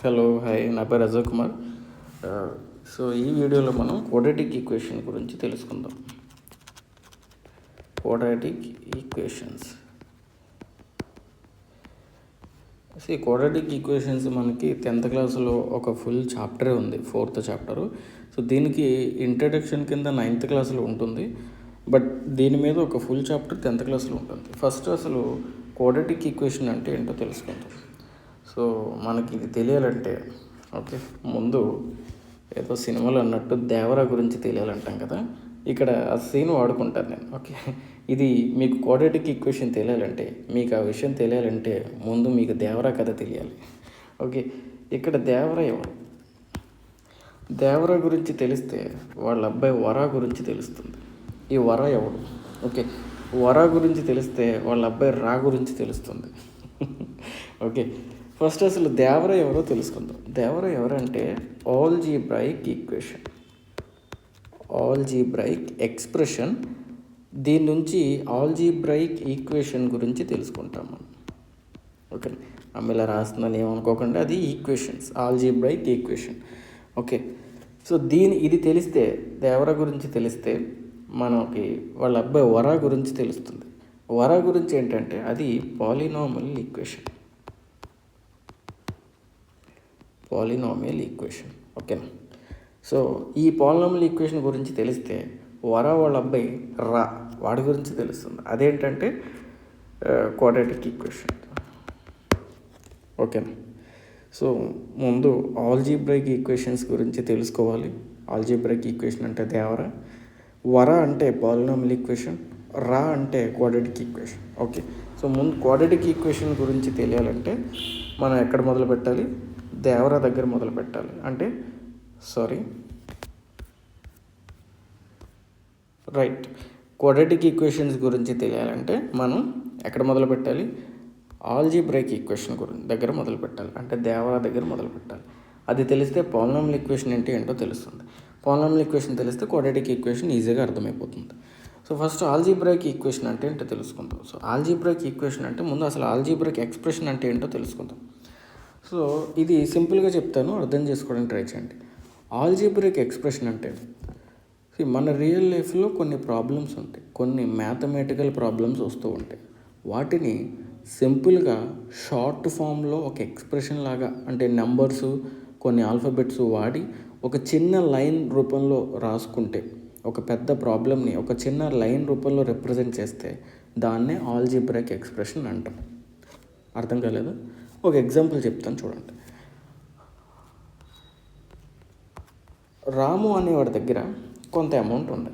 Hello hi, నా పేరు Ajay Kumar. So ఈ వీడియోలో మనం క్వాడ్రాటిక్ ఈక్వేషన్ గురించి తెలుసుకుందాం. Quadratic equations. ఈ క్వాడ్రాటిక్ ఈక్వేషన్స్ మనకి 10th క్లాస్లో ఒక ఫుల్ చాప్టరే ఉంది, 4th చాప్టరు. సో దీనికి ఇంట్రడక్షన్ కింద 9th క్లాస్లో ఉంటుంది, బట్ దీని మీద ఒక ఫుల్ చాప్టర్ 10th క్లాస్లో ఉంటుంది. ఫస్ట్ అసలు క్వాడ్రాటిక్ ఈక్వేషన్ అంటే ఏంటో తెలుసుకుందాం. సో మనకి ఇది తెలియాలంటే ముందు ఏదో సినిమాలో అన్నట్టు దేవరా గురించి తెలియాలంటాం కదా, ఇక్కడ ఆ సీన్ వాడుకుంటాను నేను. ఇది మీకు క్వాడ్రాటిక్ ఈక్వేషన్ తెలియాలంటే, మీకు ఆ విషయం తెలియాలంటే ముందు మీకు దేవరా కథ తెలియాలి. ఇక్కడ దేవరా ఎవరు? దేవరా గురించి తెలిస్తే వాళ్ళ అబ్బాయి వరా గురించి తెలుస్తుంది. ఈ వరా ఎవడు? వరా గురించి తెలిస్తే వాళ్ళ అబ్బాయి రా గురించి తెలుస్తుంది. ఫస్ట్ అసలు దేవరా ఎవరో తెలుసుకుందాం. దేవరా ఎవరంటే ఆల్జీబ్రాయిక్ ఈక్వేషన్, ఆల్జీబ్రాయిక్ ఎక్స్ప్రెషన్. దీని నుంచి ఆల్జీబ్రాయిక్ ఈక్వేషన్ గురించి తెలుసుకుంటాం మనం. ఆమె ఇలా రాస్తుందని ఏమనుకోకుండా, అది ఈక్వేషన్స్, ఆల్జీబ్రాయిక్ ఈక్వేషన్. సో ఇది తెలిస్తే, దేవరా గురించి తెలిస్తే మనకి వాళ్ళ అబ్బాయి వరా గురించి తెలుస్తుంది. వరా గురించి ఏంటంటే అది polynomial equation, polynomial equation. So ఈ పాలినామియల్ ఈక్వేషన్ గురించి తెలిస్తే వరా వాళ్ళ అబ్బాయి రా వాడి గురించి తెలుస్తుంది. అదేంటంటే క్వాడ్రాటిక్ ఈక్వేషన్. సో ముందు ఆల్జీబ్రాయిక్ ఈక్వేషన్స్ గురించి తెలుసుకోవాలి. ఆల్జీబ్రాయిక్ ఈక్వేషన్ అంటే దేవరా, వరా అంటే పాలినామియల్ ఈక్వేషన్, రా అంటే క్వాడ్రాటిక్ ఈక్వేషన్. సో ముందు క్వాడ్రాటిక్ ఈక్వేషన్ గురించి తెలియాలంటే మనం ఎక్కడ మొదలు పెట్టాలి? దేవరా దగ్గర మొదలు పెట్టాలి. క్వాడ్రాటిక్ ఈక్వేషన్స్ గురించి తెలియాలంటే మనం ఎక్కడ మొదలు పెట్టాలి? ఆల్జీబ్రాయిక్ ఈక్వేషన్ దగ్గర మొదలు పెట్టాలి, అంటే దేవరా దగ్గర మొదలు పెట్టాలి. అది తెలిస్తే పాలినామియల్ ఈక్వేషన్ ఏంటో తెలుస్తుంది. పాలినామియల్ ఈక్వేషన్ తెలిస్తే క్వాడ్రాటిక్ ఈక్వేషన్ ఈజీగా అర్థమైపోతుంది. సో ఫస్ట్ ఆల్జీబ్రాయిక్ ఈక్వేషన్ అంటే ఏంటో తెలుసుకుందాం. సో ఆల్జీబ్రాయిక్ ఈక్వేషన్ అంటే ముందు అసలు ఆల్జీబ్రాయిక్ ఎక్స్ప్రెషన్ అంటే ఏంటో తెలుసుకుందాం. సో ఇది సింపుల్గా చెప్తాను, అర్థం చేసుకోవడానికి ట్రై చేయండి. ఆల్జీబ్రాయిక్ ఎక్స్ప్రెషన్ అంటే మన రియల్ లైఫ్లో కొన్ని ప్రాబ్లమ్స్ ఉంటాయి, కొన్ని మ్యాథమెటికల్ ప్రాబ్లమ్స్ వస్తూ ఉంటాయి. వాటిని సింపుల్గా షార్ట్ ఫామ్లో ఒక ఎక్స్ప్రెషన్ లాగా, అంటే నెంబర్స్, కొన్ని ఆల్ఫాబెట్స్ వాడి ఒక చిన్న లైన్ రూపంలో రాసుకుంటే, ఒక పెద్ద ప్రాబ్లమ్ని ఒక చిన్న లైన్ రూపంలో రిప్రజెంట్ చేస్తే దాన్నే ఆల్జీబ్రాయిక్ ఎక్స్ప్రెషన్ అంటాం. అర్థం కాలేదు? ఒక ఎగ్జాంపుల్ చెప్తాను చూడండి. రాము అనేవాడి దగ్గర కొంత అమౌంట్ ఉంది.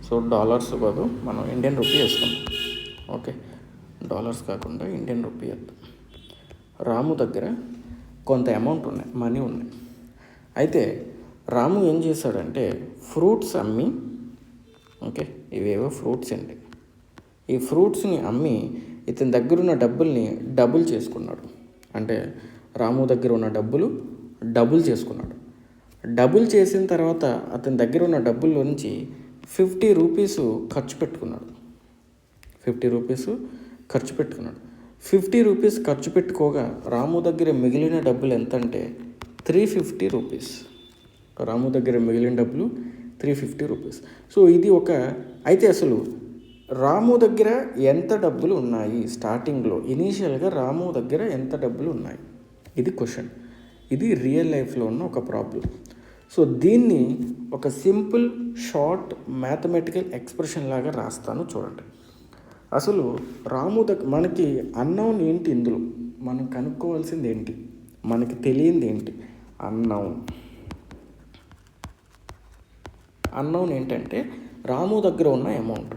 సో డాలర్స్ కాదు, మనం ఇండియన్ రూపీ వేసుకుందాం. డాలర్స్ కాకుండా ఇండియన్ రూపీ వేద్దాం. రాము దగ్గర కొంత అమౌంట్ ఉన్నాయి, మనీ ఉన్నాయి. అయితే రాము ఏం చేశాడంటే ఫ్రూట్స్ అమ్మి, ఇవేవో ఫ్రూట్స్ అండి, ఈ ఫ్రూట్స్ని అమ్మి ఇతని దగ్గర ఉన్న డబ్బుల్ని డబుల్ చేసుకున్నాడు. అంటే రాము దగ్గర ఉన్న డబ్బులు డబుల్ చేసుకున్నాడు. డబుల్ చేసిన తర్వాత అతని దగ్గర ఉన్న డబ్బుల్లో నుంచి 50 రూపీస్ ఖర్చు పెట్టుకున్నాడు. 50 రూపీస్ ఖర్చు పెట్టుకోగా రాము దగ్గర మిగిలిన డబ్బులు ఎంత అంటే 350 రూపీస్. రాము దగ్గర మిగిలిన డబ్బులు 350 రూపీస్. సో ఇది అయితే అసలు రాము దగ్గర ఎంత డబ్బులు ఉన్నాయి? స్టార్టింగ్లో ఇనీషియల్గా రాము దగ్గర ఎంత డబ్బులు ఉన్నాయి? ఇది క్వశ్చన్. ఇది రియల్ లైఫ్లో ఉన్న ఒక ప్రాబ్లం. సో దీన్ని ఒక సింపుల్ షార్ట్ మ్యాథమెటికల్ ఎక్స్ప్రెషన్ లాగా రాస్తాను చూడండి. అసలు రాము దగ్గర మనకి అన్నౌన్ ఏంటి? ఇందులో మనం కనుక్కోవాల్సింది ఏంటి? మనకి తెలియంది ఏంటి? అన్నౌన్ ఏంటంటే రాము దగ్గర ఉన్న అమౌంట్,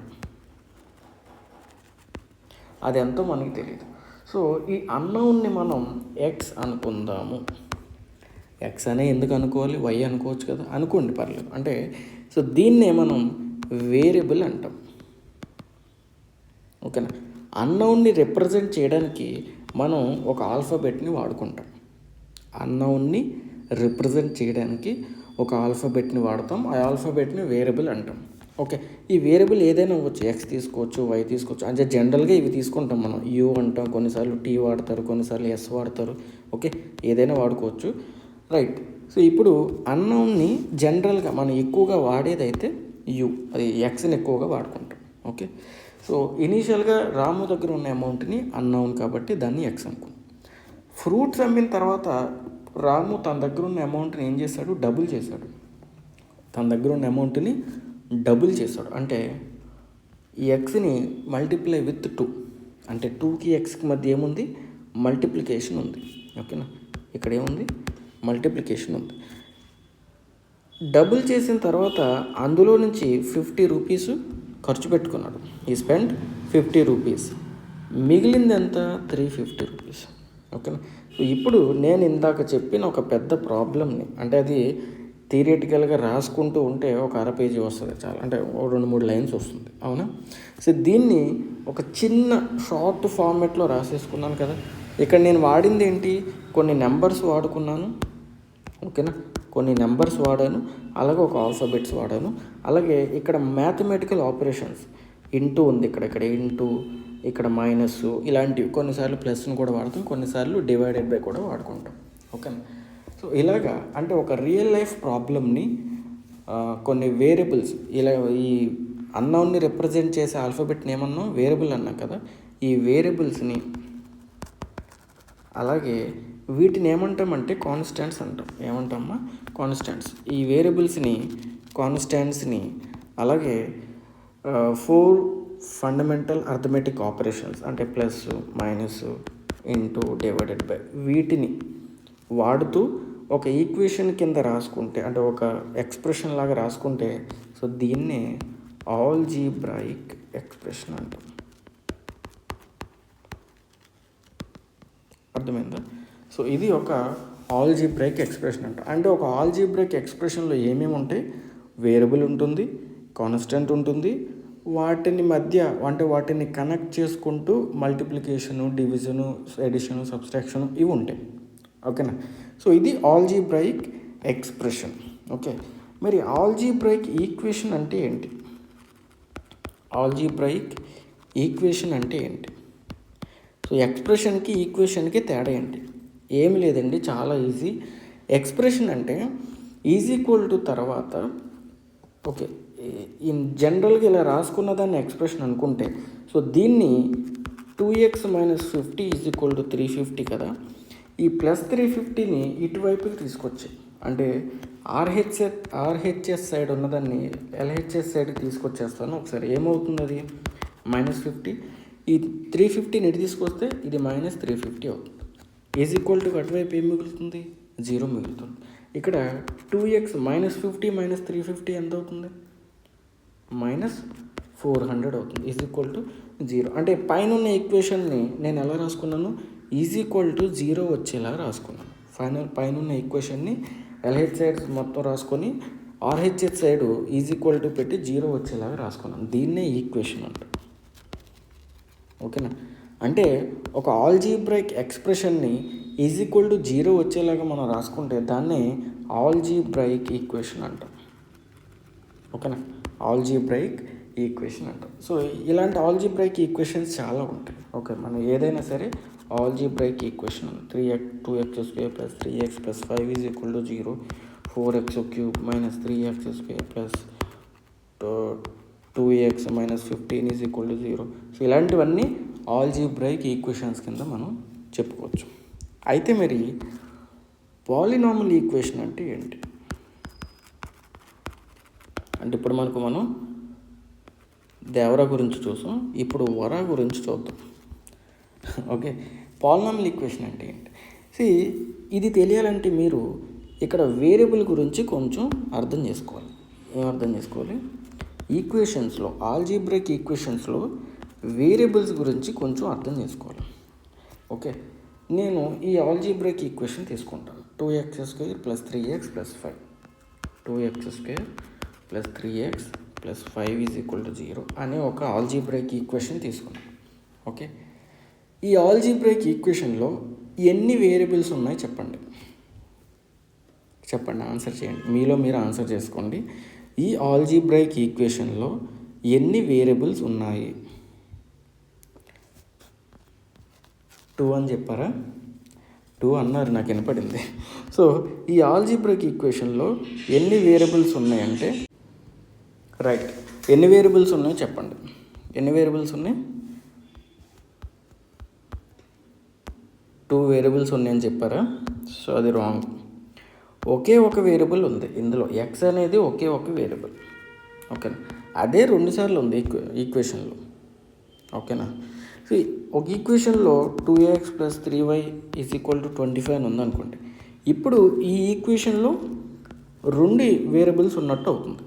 అది ఎంతో మనకి తెలియదు. సో ఈ అన్నౌన్ని మనం ఎక్స్ అనుకుందాము. ఎక్స్ అనే ఎందుకు అనుకోవాలి? వై అనుకోవచ్చు కదా, అనుకోండి, పర్లేదు. అంటే సో దీన్నే మనం వేరియబుల్ అంటాం. అన్నౌన్ని రిప్రజెంట్ చేయడానికి మనం ఒక ఆల్ఫాబెట్ని వాడుకుంటాం. అన్నౌన్ని రిప్రజెంట్ చేయడానికి ఒక ఆల్ఫాబెట్ని వాడతాం. ఆ ఆల్ఫాబెట్ని వేరియబుల్ అంటాం. ఈ వేరియబుల్ ఏదైనా అవ్వచ్చు, ఎక్స్ తీసుకోవచ్చు, వై తీసుకోవచ్చు. అంటే జనరల్గా ఇవి తీసుకుంటాం మనం, యూ అంటాం, కొన్నిసార్లు టీ వాడతారు, కొన్నిసార్లు ఎస్ వాడతారు. ఓకే, ఏదైనా వాడుకోవచ్చు, రైట్. సో ఇప్పుడు అన్నౌన్ని జనరల్గా మనం ఎక్కువగా వాడేదైతే యూ, అది ఎక్స్ని ఎక్కువగా వాడుకుంటాం. ఓకే, సో ఇనీషియల్గా రాము దగ్గర ఉన్న అమౌంట్ని అన్నౌన్ కాబట్టి దాన్ని ఎక్స్ అనుకున్నాం. ఫ్రూట్స్ అమ్మిన తర్వాత రాము తన దగ్గర ఉన్న అమౌంట్ని ఏం చేశాడు, డబుల్ చేశాడు. తన దగ్గర ఉన్న అమౌంట్ని డబుల్ చేశాడు. అంటే ఈ ఎక్స్ని మల్టిప్లై విత్ 2, అంటే 2కి ఎక్స్కి మధ్య ఏముంది, మల్టిప్లికేషన్ ఉంది. ఓకేనా, ఇక్కడ ఏముంది, మల్టిప్లికేషన్ ఉంది. డబుల్ చేసిన తర్వాత అందులో నుంచి 50 రూపీస్ ఖర్చు పెట్టుకున్నాడు. ఈ స్పెండ్ 50 రూపీస్, మిగిలింది ఎంత, 350 రూపీస్. ఓకేనా, సో ఇప్పుడు నేను ఇందాక చెప్పిన ఒక పెద్ద ప్రాబ్లమ్ని, అంటే అది థియరిటికల్గా రాసుకుంటూ ఉంటే ఒక అర పేజీ వస్తుంది చాలా, అంటే 2-3 లైన్స్ వస్తుంది, అవునా. సో దీన్ని ఒక చిన్న షార్ట్ ఫార్మాట్లో రాసేసుకున్నాను కదా. ఇక్కడ నేను వాడింది ఏంటి, కొన్ని నెంబర్స్ వాడుకున్నాను. ఓకేనా, కొన్ని నెంబర్స్ వాడాను, అలాగే ఒక ఆల్ఫాబెట్స్ వాడాను. అలాగే ఇక్కడ మ్యాథమెటికల్ ఆపరేషన్స్, ఇంటూ ఉంది, ఇక్కడ ఇంటూ, ఇక్కడ మైనస్, ఇలాంటివి కొన్నిసార్లు ప్లస్ని కూడా వాడతాం, కొన్నిసార్లు డివైడెడ్ బై కూడా వాడుకుంటాం. ఓకేనా, సో ఇలాగా అంటే ఒక రియల్ లైఫ్ ప్రాబ్లమ్ని కొన్ని వేరియబుల్స్, ఇలా ఈ అన్నౌన్ని రిప్రజెంట్ చేసే ఆల్ఫాబెట్ని ఏమన్నాం, వేరియబుల్ అన్నాం కదా. ఈ వేరియబుల్స్ని, అలాగే వీటిని ఏమంటామంటే కాన్స్టాంట్స్ అంటాం. ఏమంటామా, కాన్స్టాంట్స్. ఈ వేరియబుల్స్ని, కాన్స్టాంట్స్ని, అలాగే 4 ఫండమెంటల్ అర్థమెటిక్ ఆపరేషన్స్, అంటే plus, minus, into, divided by, వీటిని వాడుతూ ఒక ఈక్వేషన్ కింద రాసుకుంటే, అంటే ఒక ఎక్స్ప్రెషన్ లాగా రాసుకుంటే, సో దీన్నే ఆల్జీబ్రాయిక్ ఎక్స్ప్రెషన్ అంటాం. అర్థమైందా. సో ఇది ఒక ఆల్జీబ్రాయిక్ ఎక్స్ప్రెషన్ అంట. అంటే ఒక ఆల్జీబ్రాయిక్ ఎక్స్ప్రెషన్లో ఏమేమి ఉంటాయి, వేరియబుల్ ఉంటుంది, కాన్స్టెంట్ ఉంటుంది, వాటిని మధ్య, అంటే వాటిని కనెక్ట్ చేసుకుంటూ మల్టిప్లికేషను, డివిజను, ఎడిషను, సబ్స్ట్రాక్షను ఇవి ఉంటాయి. ఓకేనా, సో ఇది ఆల్జీబ్రాయిక్ ఎక్స్ప్రెషన్. ఓకే, మరి ఆల్జీబ్రాయిక్ ఈక్వేషన్ అంటే ఏంటి, ఆల్జీబ్రాయిక్ ఈక్వేషన్ అంటే ఏంటి. సో ఎక్స్ప్రెషన్కి ఈక్వేషన్కి తేడా ఏంటి, ఏమి లేదండి, చాలా ఈజీ. ఎక్స్ప్రెషన్ అంటే ఈజ్ ఈక్వల్ టు తర్వాత, ఓకే, ఇన్ జనరల్గా ఇలా రాసుకున్న దాన్ని ఎక్స్ప్రెషన్ అనుకుంటే, సో దీన్ని 2x - 50 = 350 కదా. ఈ ప్లస్ 350ని ఇటువైపుకి తీసుకొచ్చాయి, అంటే ఆర్హెచ్ఎస్ సైడ్ ఉన్నదాన్ని ఎల్హెచ్ఎస్ సైడ్కి తీసుకొచ్చేస్తాను. ఒకసారి ఏమవుతుంది, అది -50. ఈ 350ని ఇటు తీసుకొస్తే ఇది -350 అవుతుంది. ఈజ్ ఈక్వల్ టు అటువైపు ఏం మిగులుతుంది, 0 మిగులుతుంది. ఇక్కడ 2x -50 - 350 ఎంత అవుతుంది, -400 అవుతుంది. Is equal to 0. అంటే పైన ఉన్న ఈక్వేషన్ని నేను ఎలా రాసుకున్నాను, ఈజ్ ఈక్వల్ టు 0 వచ్చేలా రాసుకున్నాను. పైన ఉన్న ఈక్వేషన్ని ఎల్హెచ్ సైడ్ మొత్తం రాసుకొని ఆర్హెచ్హెచ్ సైడ్ ఈజ్ ఈక్వల్ టు పెట్టి 0 వచ్చేలాగా రాసుకున్నాను. దీన్నే ఈక్వేషన్ అంట. ఓకేనా, అంటే ఒక ఆల్జీబ్రాయిక్ ఎక్స్ప్రెషన్ని ఈజ్ ఈక్వల్ టు 0 వచ్చేలాగా మనం రాసుకుంటే దాన్నే ఆల్జీబ్రాయిక్ ఈక్వేషన్ అంటాం. ఓకేనా, ఆల్జీబ్రాయిక్ ఈక్వేషన్ అంటాం. సో ఇలాంటి ఆల్జీబ్రాయిక్ ఈక్వేషన్స్ చాలా ఉంటాయి. ఓకే, మనం ఏదైనా సరే algebraic equation 2x² + 3x + 5 = 0, 4x³ - 3x² + 2x - 15 = 0. So ఇలాంటివన్నీ ఆల్జీబ్రాయిక్ ఈక్వేషన్స్ కింద మనం చెప్పుకోవచ్చు. అయితే మరి పాలినామియల్ ఈక్వేషన్ అంటే ఏంటి అంటే, ఇప్పుడు మనం దేవరా గురించి చూసాం, ఇప్పుడు వరా గురించి చూద్దాం. ఓకే, పాలినామియల్ ఈక్వేషన్ అంటే ఏంటి. ఇది తెలియాలంటే మీరు ఇక్కడ వేరియబుల్ గురించి కొంచెం అర్థం చేసుకోవాలి. ఏం అర్థం చేసుకోవాలి, ఈక్వేషన్స్లో, ఆల్జీబ్రాయిక్ ఈక్వేషన్స్లో వేరియబుల్స్ గురించి కొంచెం అర్థం చేసుకోవాలి. ఓకే, నేను ఈ ఆల్జీబ్రాయిక్ ఈక్వేషన్ తీసుకుంటాను. 2x² + 3x + 5, 2x² + 3x + 5 = 0 అనే ఒక ఆల్జీబ్రాయిక్ ఈక్వేషన్ తీసుకున్నాను. ఓకే, ఈ ఆల్జీబ్రాయిక్ ఈక్వేషన్లో ఎన్ని వేరియబుల్స్ ఉన్నాయి చెప్పండి, ఆన్సర్ చేయండి. మీలో మీరు ఆన్సర్ చేసుకోండి. ఈ ఆల్జీబ్రాయిక్ ఈక్వేషన్లో ఎన్ని వేరియబుల్స్ ఉన్నాయి? 2 అని చెప్పారా? 2 అన్నారు, నాకు వినపడింది. సో ఈ ఆల్జీబ్రాయిక్ ఈక్వేషన్లో ఎన్ని వేరియబుల్స్ ఉన్నాయంటే, రైట్, ఎన్ని వేరియబుల్స్ ఉన్నాయో చెప్పండి. ఎన్ని వేరియబుల్స్ ఉన్నాయి? 2 వేరియబుల్స్ ఉన్నాయని చెప్పారా? సో అది రాంగ్. ఒకే ఒక వేరియబుల్ ఉంది ఇందులో, ఎక్స్ అనేది ఒకే ఒక వేరియబుల్. ఓకేనా? అదే 2 సార్లు ఉంది ఈక్వేషన్లో. ఓకేనా? సో ఒక ఈక్వేషన్లో 2x + 3y = 25 అని ఉందనుకోండి. ఇప్పుడు ఈ ఈక్వేషన్లో 2 వేరియబుల్స్ ఉన్నట్టు అవుతుంది.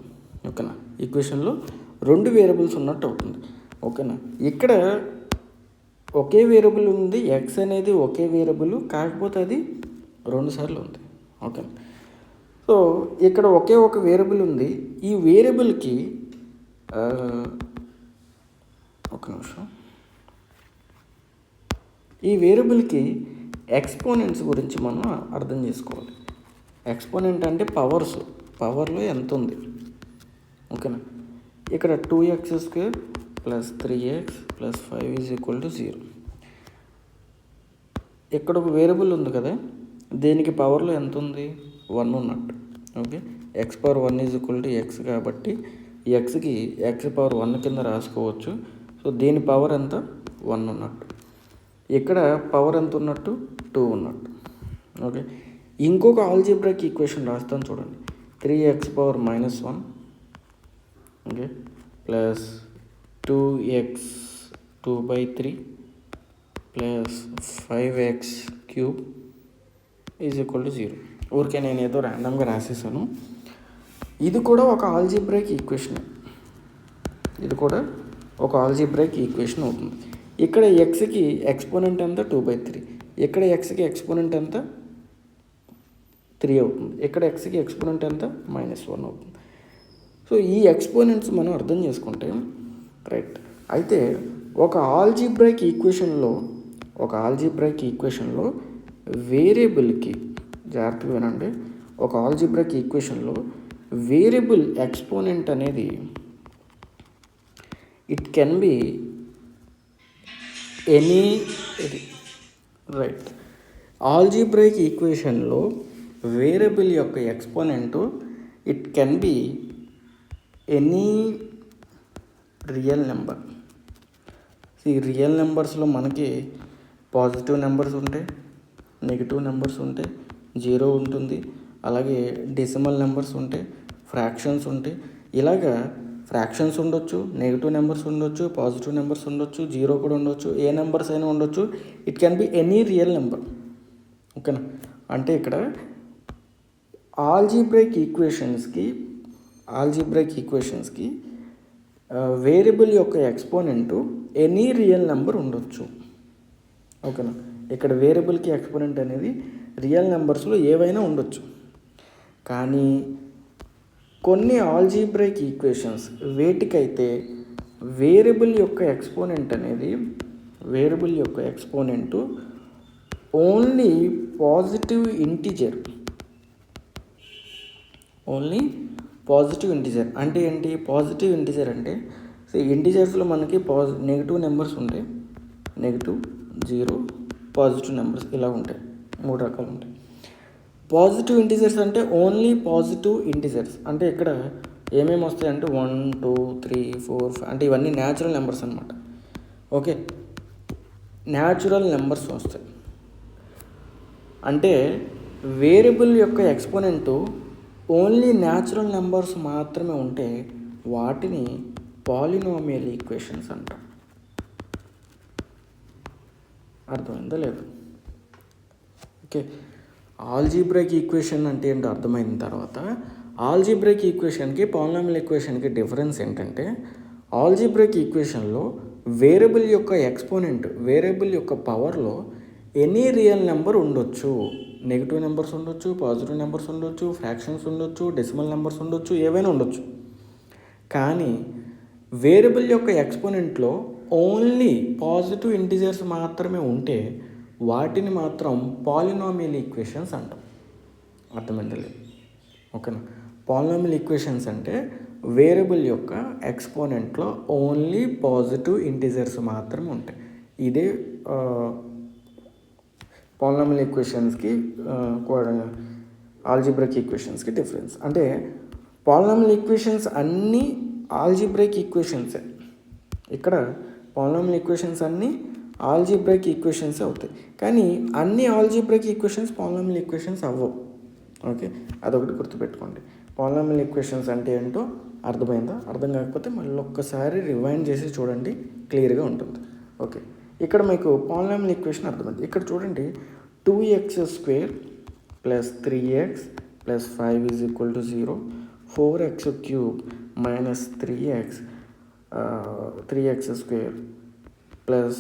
ఓకేనా? ఈక్వేషన్లో 2 వేరియబుల్స్ ఉన్నట్టు అవుతుంది. ఓకేనా? ఇక్కడ ఒకే వేరియబుల్ ఉంది, ఎక్స్ అనేది ఒకే వేరియబుల్, కాకపోతే అది 2 సార్లు ఉంది. ఓకే. సో ఇక్కడ ఒకే ఒక వేరియబుల్ ఉంది. ఈ వేరియబుల్కి ఒక నిమిషం, ఈ వేరియబుల్కి ఎక్స్పోనెంట్స్ గురించి మనం అర్థం చేసుకోవాలి. ఎక్స్పోనెంట్ అంటే పవర్లో ఎంత ఉంది. ఓకేనా? ఇక్కడ 2x² + 3x + 5 = 0. ఇక్కడ ఒక వేరియబుల్ ఉంది కదా, దేనికి పవర్లో ఎంత ఉంది? 1 ఉన్నట్టు. ఓకే, x⁴1 = x కాబట్టి ఎక్స్కి x⁴1 కింద రాసుకోవచ్చు. సో దీని పవర్ ఎంత? 1 ఉన్నట్టు. ఇక్కడ పవర్ ఎంత ఉన్నట్టు? 2 ఉన్నట్టు. ఓకే, ఇంకొక ఆల్జీబ్రాయిక్ ఈక్వేషన్ రాస్తాను చూడండి. 3x⁻−1 okay plus 2x² plus 5x³ = 0. ఊరికే నేను ఏదో ర్యాండమ్గా రాసేసాను. ఇది కూడా ఒక ఆల్జీబ్రాయిక్ ఈక్వేషన్. ఇది కూడా ఒక ఆల్జీబ్రాయిక్ ఈక్వేషన్ అవుతుంది. ఇక్కడ ఎక్స్కి ఎక్స్పోనెంట్ ఎంత? 2/3. ఇక్కడ ఎక్స్కి ఎక్స్పోనెంట్ ఎంత? 3 అవుతుంది. ఇక్కడ ఎక్స్కి ఎక్స్పోనెంట్ ఎంత? -1 అవుతుంది. సో ఈ ఎక్స్పోనెంట్స్ మనం అర్థం చేసుకుంటే రైట్. అయితే ఒక ఆల్జీబ్రాయిక్ ఈక్వేషన్లో వేరియబుల్కి, జాగ్రత్తగా వినండి, ఒక ఆల్జీబ్రాయిక్ ఈక్వేషన్లో వేరియబుల్ ఎక్స్పోనెంట్ అనేది it can be any, right, algebraic ఈక్వేషన్లో వేరియబుల్ యొక్క exponent it can be any real number. ఈ రియల్ నెంబర్స్లో మనకి పాజిటివ్ నెంబర్స్ ఉంటాయి, నెగిటివ్ నెంబర్స్ ఉంటాయి, 0 ఉంటుంది, అలాగే డెసిమల్ నెంబర్స్ ఉంటాయి, ఫ్రాక్షన్స్ ఉంటాయి. ఇలాగా ఫ్రాక్షన్స్ ఉండొచ్చు, నెగిటివ్ నెంబర్స్ ఉండొచ్చు, పాజిటివ్ నెంబర్స్ ఉండొచ్చు, 0 కూడా ఉండొచ్చు, ఏ నెంబర్స్ అయినా ఉండొచ్చు. It can be any real number. ఓకేనా? అంటే ఇక్కడ ఆల్జీబ్రాయిక్ ఈక్వేషన్స్కి వేరియబుల్ యొక్క ఎక్స్పోనెంట్ ఎనీ రియల్ నెంబర్ ఉండొచ్చు. ఓకేనా? ఇక్కడ వేరియబుల్కి ఎక్స్పోనెంట్ అనేది రియల్ నెంబర్స్లో ఏవైనా ఉండొచ్చు. కానీ కొన్ని ఆల్జీబ్రాయిక్ ఈక్వేషన్స్ వేటికైతే వేరియబుల్ యొక్క ఎక్స్పోనెంట్ ఓన్లీ పాజిటివ్ ఇంటిజర్. అంటే ఏంటి పాజిటివ్ ఇంటిజర్ అంటే? సో ఇంటిజర్స్లో మనకి నెగిటివ్ నెంబర్స్ ఉంటాయి, నెగిటివ్, 0, పాజిటివ్ నెంబర్స్ ఇలా ఉంటాయి, 3 రకాలు ఉంటాయి. పాజిటివ్ ఇంటిజర్స్ అంటే ఓన్లీ పాజిటివ్ ఇంటిజర్స్. అంటే ఇక్కడ ఏమేమి వస్తాయంటే 1, 2, 3, 4, 5 అంటే ఇవన్నీ న్యాచురల్ నెంబర్స్ అనమాట. ఓకే, న్యాచురల్ నెంబర్స్ వస్తాయి. అంటే వేరియబుల్ యొక్క ఎక్స్పోనెంట్ ఓన్లీ న్యాచురల్ నెంబర్స్ మాత్రమే ఉంటే వాటిని పాలినామియల్ ఈక్వేషన్స్ అంటాం. అర్థమైందా లేదు? ఓకే, ఆల్జీబ్రాయిక్ ఈక్వేషన్ అంటే ఏంటో అర్థమైన తర్వాత ఆల్జీబ్రాయిక్ ఈక్వేషన్కి పాలినామియల్ ఈక్వేషన్కి డిఫరెన్స్ ఏంటంటే, ఆల్జీబ్రాయిక్ ఈక్వేషన్లో వేరియబుల్ యొక్క ఎక్స్పోనెంట్, వేరియబుల్ యొక్క పవర్లో ఎనీ రియల్ నెంబర్ ఉండొచ్చు. నెగిటివ్ నెంబర్స్ ఉండొచ్చు, పాజిటివ్ నెంబర్స్ ఉండొచ్చు, ఫ్రాక్షన్స్ ఉండొచ్చు, డెసిమల్ నెంబర్స్ ఉండొచ్చు, ఏవైనా ఉండొచ్చు. కానీ వేరియబుల్ యొక్క ఎక్స్పోనెంట్లో ఓన్లీ పాజిటివ్ ఇంటిజర్స్ మాత్రమే ఉంటే వాటిని మాత్రం పాలినామియల్ ఈక్వేషన్స్ అంటాం. అర్థమైందా లేదు? ఓకేనా? పాలినామియల్ ఈక్వేషన్స్ అంటే వేరియబుల్ యొక్క ఎక్స్పోనెంట్లో ఓన్లీ పాజిటివ్ ఇంటిజర్స్ మాత్రమే ఉంటాయి. ఇదే పాలినామియల్ ఈక్వేషన్స్కి ఆల్జీబ్రాయిక్ ఈక్వేషన్స్కి డిఫరెన్స్. అంటే పాలినామియల్ ఈక్వేషన్స్ అన్నీ ఆల్జీబ్రాయిక్ ఈక్వేషన్సే. ఇక్కడ పాలినామియల్ ఈక్వేషన్స్ అన్నీ ఆల్జీబ్రాయిక్ ఈక్వేషన్స్ అవుతాయి, కానీ అన్ని ఆల్జీబ్రాయిక్ ఈక్వేషన్స్ పాలినామియల్ ఈక్వేషన్స్ అవ్వవు. ఓకే, అదొకటి గుర్తుపెట్టుకోండి. పాలినామియల్ ఈక్వేషన్స్ అంటే ఏంటో అర్థమైందా? అర్థం కాకపోతే మళ్ళీ ఒక్కసారి రివైండ్ చేసి చూడండి, క్లియర్గా ఉంటుంది. ఓకే, ఇక్కడ మీకు పాలినామియల్ ఈక్వేషన్ అర్థమైంది. ఇక్కడ చూడండి, 2x² + 3x + 5 = 0, 4x³ - 3x² +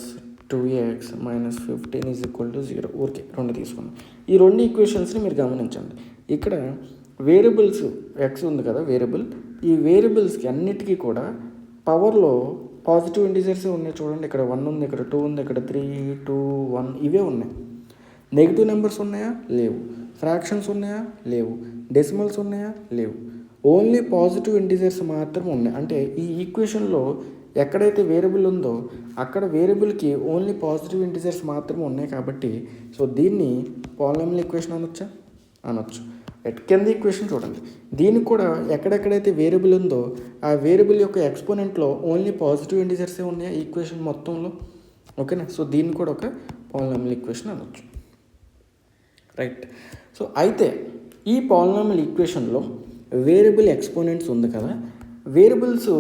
2x - 15 = 0. ఊరికే రెండు తీసుకున్నాం. ఈ రెండు ఈక్వేషన్స్ని మీరు గమనించండి. ఇక్కడ వేరియబుల్స్ ఎక్స్ ఉంది కదా వేరియబుల్, ఈ వేరియబుల్స్కి అన్నిటికీ కూడా పవర్లో పాజిటివ్ ఇంటిజర్సే ఉన్నాయి. చూడండి, ఇక్కడ 1 ఉంది, ఇక్కడ 2 ఉంది, ఇక్కడ 3, 2, 1 ఇవే ఉన్నాయి. నెగిటివ్ నెంబర్స్ ఉన్నాయా? లేవు. ఫ్రాక్షన్స్ ఉన్నాయా? లేవు. డెసిమల్స్ ఉన్నాయా? లేవు. ఓన్లీ పాజిటివ్ ఇంటిజర్స్ మాత్రం ఉన్నాయి. అంటే ఈ ఈక్వేషన్లో ఎక్కడైతే వేరియబుల్ ఉందో అక్కడ వేరియబుల్కి ఓన్లీ పాజిటివ్ ఇంటిజర్స్ మాత్రమే ఉన్నాయి. కాబట్టి సో దీన్ని పాలినామియల్ ఈక్వేషన్ అనొచ్చా? అనొచ్చు. కింద ఈక్వేషన్ చూడండి, దీనికి కూడా ఎక్కడెక్కడైతే వేరియబుల్ ఉందో ఆ వేరియబుల్ యొక్క ఎక్స్పోనెంట్లో ఓన్లీ పాజిటివ్ ఇంటిజర్సే ఉన్నాయి ఈక్వేషన్ మొత్తంలో. ఓకేనా? సో దీన్ని కూడా ఒక పాలినామియల్ ఈక్వేషన్ అనొచ్చు. రైట్. సో అయితే ఈ పాలినామియల్ ఈక్వేషన్లో వేరియబుల్ ఎక్స్పోనెంట్స్ ఉంది కదా, వేరియబుల్స్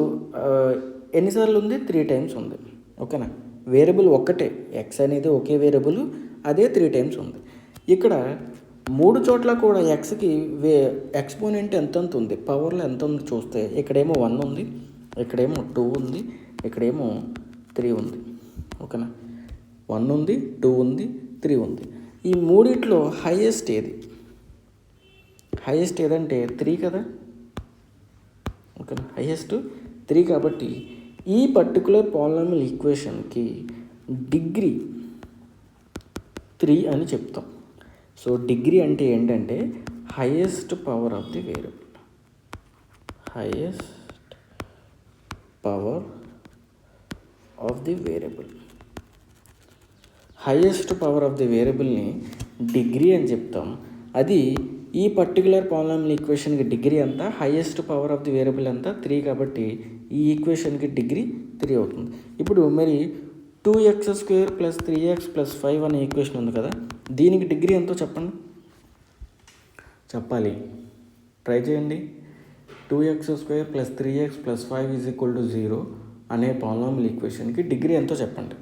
ఎన్నిసార్లు ఉంది? 3 టైమ్స్ ఉంది. ఓకేనా? వేరియబుల్ ఒక్కటే, ఎక్స్ అనేది ఒకే వేరియబుల్, అదే 3 టైమ్స్ ఉంది. ఇక్కడ 3 చోట్ల కూడా ఎక్స్కి ఎక్స్పోనెంట్ ఎంత ఉంది, పవర్లో ఎంత ఉంది చూస్తే ఇక్కడేమో 1 ఉంది, ఇక్కడేమో 2 ఉంది, ఇక్కడేమో 3 ఉంది. ఓకేనా? 1 ఉంది, 2 ఉంది, 3 ఉంది. ఈ మూడిట్లో హైయెస్ట్ ఏది? హైయెస్ట్ ఏదంటే 3 కదా. ఓకేనా? హైయెస్ట్ 3 కాబట్టి ఈ పర్టికులర్ పాలినామియల్ ఈక్వేషన్కి డిగ్రీ 3 అని చెప్తాం. సో డిగ్రీ అంటే ఏంటంటే highest power of the variable. Highest power of the variable. Highest power of the వేరియబుల్ని డిగ్రీ అని చెప్తాం. అది ఈ పర్టికులర్ పాలినామియల్ ఈక్వేషన్కి డిగ్రీ ఎంత? Highest power of the variable ఎంత? 3 కాబట్టి ఈ ఈక్వేషన్కి డిగ్రీ 3 అవుతుంది. ఇప్పుడు మరి 2x² + 3x + 5 అనే ఈక్వేషన్ ఉంది కదా, దీనికి డిగ్రీ ఎంతో చెప్పండి. చెప్పాలి, ట్రై చేయండి. 2x² + 3x + 5 = 0 అనే పాలినామియల్ ఈక్వేషన్కి డిగ్రీ ఎంతో చెప్పండి.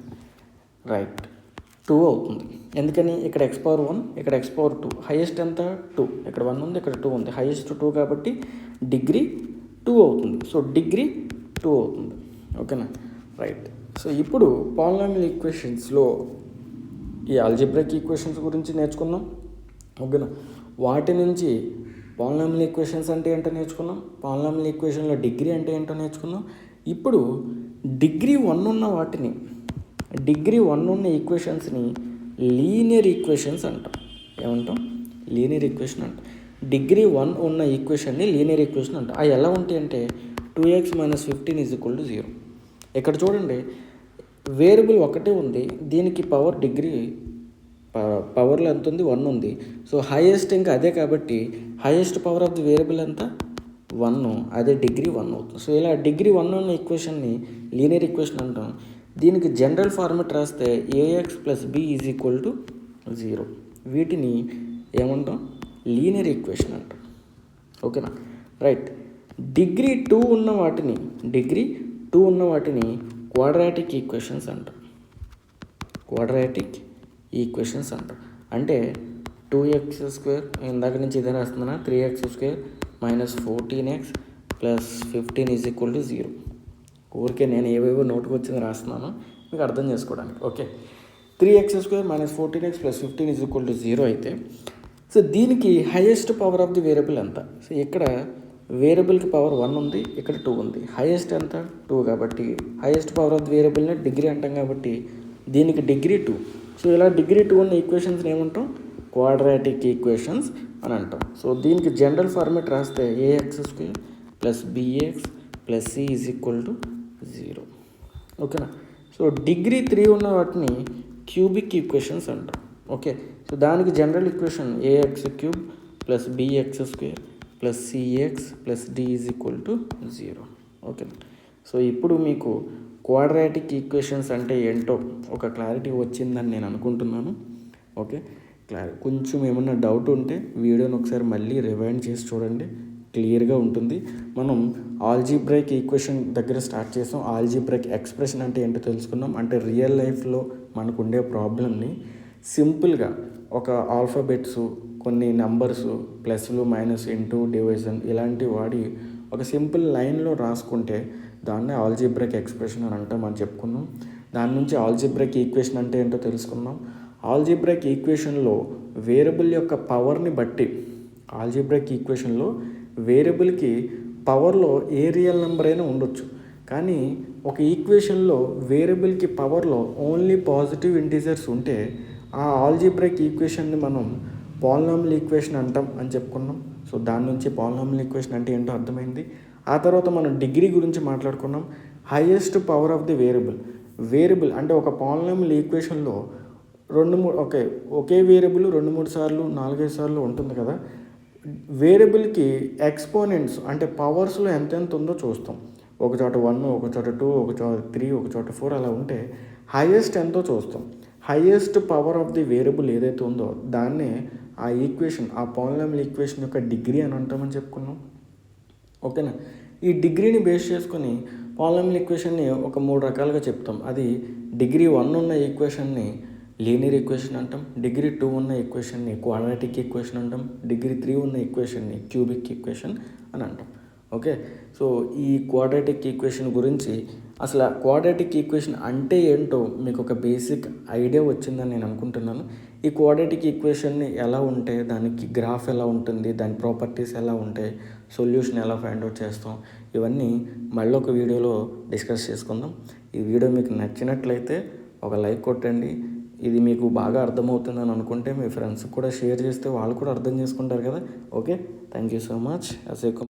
రైట్, 2 అవుతుంది. ఎందుకని? ఇక్కడ x⁴1, ఇక్కడ x⁴2. హైయెస్ట్ ఎంత? 2. ఇక్కడ 1 ఉంది, ఇక్కడ 2 ఉంది. హైయెస్ట్ 2 కాబట్టి డిగ్రీ 2 అవుతుంది. సో డిగ్రీ 2 అవుతుంది. ఓకేనా? రైట్. సో ఇప్పుడు పాలినామియల్ ఈక్వేషన్స్లో ఈ ఆల్జీబ్రాయిక్ ఈక్వేషన్స్ గురించి నేర్చుకున్నాం. ఓకేనా? వాటి నుంచి పాలినామియల్ ఈక్వేషన్స్ అంటే ఏంటో నేర్చుకున్నాం. పాలినామియల్ ఈక్వేషన్లో డిగ్రీ అంటే ఏంటో నేర్చుకున్నాం. ఇప్పుడు డిగ్రీ 1 ఉన్న వాటిని, డిగ్రీ 1 ఉన్న ఈక్వేషన్స్ని లీనియర్ ఈక్వేషన్స్ అంటాం. ఏమంటాం? లీనియర్ ఈక్వేషన్ అంటాం. డిగ్రీ 1 ఉన్న ఈక్వేషన్ని లీనియర్ ఈక్వేషన్ అంటాం. అవి ఎలా ఉంటాయి అంటే 2x - 15 = 0. ఇక్కడ చూడండి, వేరియబుల్ ఒకటే ఉంది, దీనికి పవర్ డిగ్రీ పవర్లో ఎంత ఉంది? 1 ఉంది. సో హైయెస్ట్ ఇంకా అదే కాబట్టి highest power of the variable ఎంత? 1. అదే డిగ్రీ 1 అవుతుంది. సో ఇలా డిగ్రీ 1 ఉన్న ఈక్వేషన్ని లీనియర్ ఈక్వేషన్ అంటాం. దీనికి జనరల్ ఫార్మెట్ రాస్తే ax + b = 0. వీటిని ఏమంటాం? లీనియర్ ఈక్వేషన్ అంటాం. ఓకేనా? రైట్. డిగ్రీ 2 ఉన్న వాటిని, డిగ్రీ 2 ఉన్న వాటిని క్వాడ్రాటిక్ ఈక్వేషన్స్ అంటాం. క్వాడ్రాటిక్ ఈక్వేషన్స్ అంటాం. అంటే 2x² ఇందాక నుంచి ఇదే రాస్తున్నానా, 3x² - 14x + 15 = 0. ఊరికే నేను ఏవేవో నోటుకు వచ్చింది రాస్తున్నాను మీకు అర్థం చేసుకోవడానికి. ఓకే, 3x² - 14x + 15 = 0 అయితే సో దీనికి highest power of the variable ఎంత? సో ఇక్కడ వేరియబుల్కి పవర్ 1 ఉంది, ఇక్కడ 2 ఉంది. హైయెస్ట్ ఎంత? 2 కాబట్టి హైయెస్ట్ పవర్ ఆఫ్ ది వేరియబుల్ని డిగ్రీ అంటాం కాబట్టి దీనికి డిగ్రీ 2. సో ఇలా డిగ్రీ 2 ఉన్న ఈక్వేషన్స్ని ఏమంటాం? క్వాడ్రాటిక్ ఈక్వేషన్స్ అని అంటాం. సో దీనికి జనరల్ ఫార్మేట్ రాస్తే ax² plus bx plus c is equal to 0. ఓకేనా. సో డిగ్రీ 3 ఉన్న వాటిని క్యూబిక్ ఈక్వేషన్స్ అంటాం. ఓకే. సో దానికి general equation ax cube plus bx square plus cx plus d is equal to 0. Okay. So ఇప్పుడు మీకు quadratic equations అంటే ఏంటో ఒక క్లారిటీ వచ్చిందని నేను అనుకుంటున్నాను. ఓకే. కొంచెం ఏమన్నా డౌట్ ఉంటే వీడియోని ఒకసారి మళ్ళీ రివైండ్ చేసి చూడండి, క్లియర్గా ఉంటుంది. మనం ఆల్జీబ్రైక్ ఈక్వేషన్ దగ్గర స్టార్ట్ చేసాం. ఆల్జీబ్రైక్ ఎక్స్ప్రెషన్ అంటే ఏంటో తెలుసుకున్నాం. అంటే రియల్ లైఫ్లో మనకు ఉండే ప్రాబ్లమ్ని సింపుల్గా ఒక ఆల్ఫాబెట్స్, కొన్ని నెంబర్స్, ప్లస్లు మైనస్ ఇంటూ డివిజన్ ఇలాంటివి వాడి ఒక సింపుల్ లైన్లో రాసుకుంటే దాన్నే ఆల్జీబ్రైక్ ఎక్స్ప్రెషన్ అని అంటామని చెప్పుకున్నాం. దాని నుంచి ఆల్జీబ్రైక్ ఈక్వేషన్ అంటే ఏంటో తెలుసుకున్నాం. ఆల్జీబ్రైక్ ఈక్వేషన్లో వేరియబుల్ యొక్క పవర్ని బట్టి, ఆల్జీబ్రైక్ ఈక్వేషన్లో వేరియబుల్కి పవర్లో ఏ రియల్ నెంబర్ అయినా ఉండొచ్చు, కానీ ఒక ఈక్వేషన్లో వేరియబుల్కి పవర్లో ఓన్లీ పాజిటివ్ ఇంటీజర్స్ ఉంటే ఆ ఆల్జీబ్రైక్ ఈక్వేషన్ని మనం పాలినామియల్ ఈక్వేషన్ అంటాం అని చెప్పుకున్నాం. సో దాని నుంచి పాలినామియల్ ఈక్వేషన్ అంటే ఏంటో అర్థమైంది. ఆ తర్వాత మనం డిగ్రీ గురించి మాట్లాడుకున్నాం. Highest power of the variable అంటే ఒక పాలినామియల్ ఈక్వేషన్లో ఒకే వేరియబుల్ 2-3 సార్లు 4-5 సార్లు ఉంటుంది కదా. వేరియబుల్కి ఎక్స్పోనెంట్స్ అంటే పవర్స్లో ఎంతెంత ఉందో చూస్తాం. ఒక చోట 1, ఒక చోట 2, ఒక చోట 3, ఒక చోట 4 అలా ఉంటే హైయెస్ట్ ఎంతో చూస్తాం. Highest power of the variable ఏదైతే ఉందో దాన్నే ఆ ఈక్వేషన్, ఆ పాలినామియల్ ఈక్వేషన్ యొక్క డిగ్రీ అని అంటామని చెప్పుకున్నాం. ఓకేనా. ఈ డిగ్రీని బేస్ చేసుకొని పాలినామియల్ ఈక్వేషన్ని ఒక 3 రకాలుగా చెప్తాం. అది డిగ్రీ 1 ఉన్న ఈక్వేషన్ని లీనియర్ ఈక్వేషన్ అంటాం, డిగ్రీ 2 ఉన్న ఈక్వేషన్ని క్వాడ్రాటిక్ ఈక్వేషన్ అంటాం, డిగ్రీ 3 ఉన్న ఈక్వేషన్ని క్యూబిక్ ఈక్వేషన్ అని అంటాం. ఓకే. సో ఈ క్వాడ్రాటిక్ ఈక్వేషన్ గురించి, అసలు క్వాడ్రాటిక్ ఈక్వేషన్ అంటే ఏంటో మీకు ఒక బేసిక్ ఐడియా వచ్చిందని నేను అనుకుంటున్నాను. ఈ క్వాడ్రాటిక్ ఈక్వేషన్ని ఎలా ఉంటే దానికి గ్రాఫ్ ఎలా ఉంటుంది, దాని ప్రాపర్టీస్ ఎలా ఉంటాయి, సొల్యూషన్ ఎలా ఫైండ్ అవుట్ చేస్తాం, ఇవన్నీ మళ్ళీ ఒక వీడియోలో డిస్కస్ చేసుకుందాం. ఈ వీడియో మీకు నచ్చినట్లయితే ఒక లైక్ కొట్టండి. ఇది మీకు బాగా అర్థమవుతుందని అనుకుంటే మీ ఫ్రెండ్స్కి కూడా షేర్ చేస్తే వాళ్ళు కూడా అర్థం చేసుకుంటారు కదా. Okay. Thank you so much.